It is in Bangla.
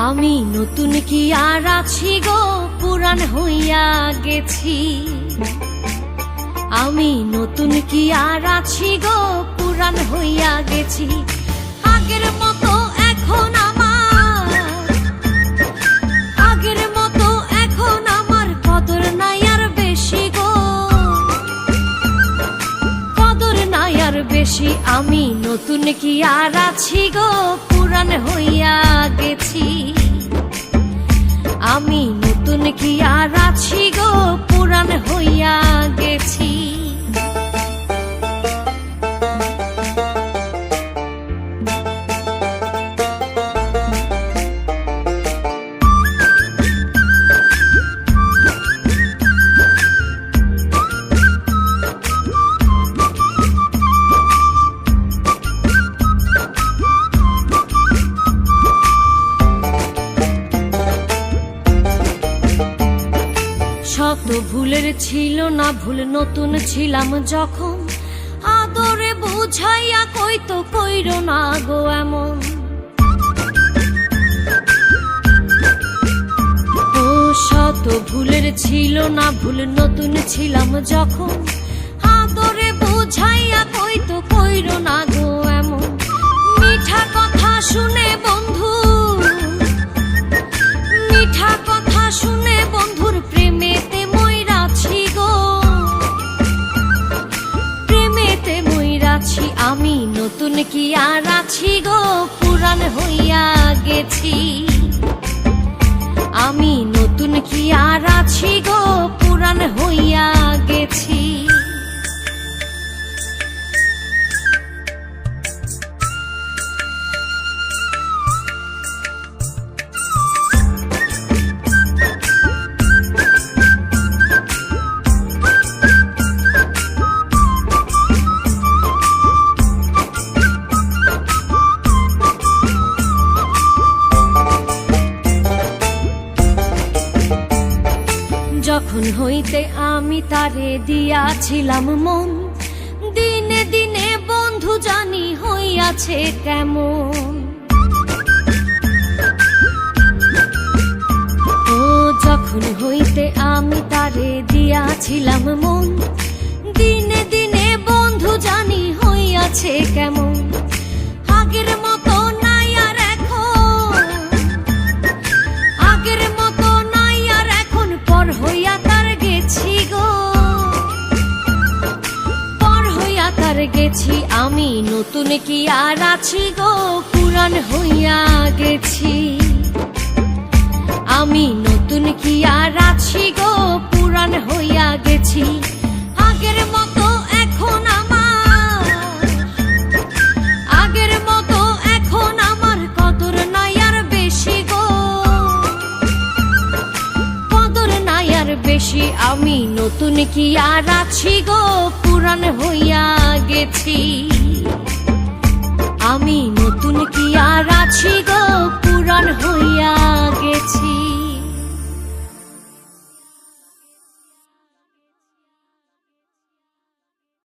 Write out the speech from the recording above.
আমি নতুন কি আর আছি গো, পুরান হইয়া গেছি। আমি নতুন কি আর আছি গো, পুরান হইয়া গেছি। আগের মতো এখন আগের মতো এখন আমার কদর নাই আর বেশি গো, কদর নাই আর বেশি। আমি নতুন কি আর আছি গো, পুরান হইয়া গেছি। আমি নতুন কি আর আছি গো, পুরান হইয়া গেছি। শত ভুলের ছিল না ভুল, নতুন ছিলাম যখন। আদরে বুঝাইয়া কইতো কইরো না গো এমন। ও শত ভুলের ছিল না ভুল, নতুন ছিলাম যখন। আদরে বুঝাইয়া কইতো কইরো না গো এমন। মিঠা কথা শুনে বন্ধু, মিঠা কথা শুনে বন্ধুর প্রেমেতে মইরাছি গো, প্রেমেতে মইরাছি। আমি নতুন কি আর আছি গো, পুরান হইয়া গেছি। আমি নতুন কি আর আছি গো, পুরান হইয়া গেছি। যখন হইতে আমি তারে দিয়াছিলাম মন, দিনে দিনে বন্ধু জানি হইয়াছে কেমন। ও যখন হইতে আমি তারে দিয়াছিলাম মন, দিনে দিনে বন্ধু জানি হইয়াছে কেমন। আগের মতো নাই আর এখন, আগের মতো নাই আর এখন। পর হইয়া তার গেছি গো, পর হইয়া তার গেছি। আমি নতুন কি আর আছি গো, পুরান হইয়া গেছি। আমি নতুন কি আর আছি গো, পুরান হইয়া গেছি। আগের মতো এখন আগের মতো এখন আমার কদর নাই আর বেশি গো, কদর নাই আর বেশি। আমি নতুন কি আর আছি গো, পুরান হইয়া গেছি। আমি নতুন কি আর আছি গো, পুরান হইয়া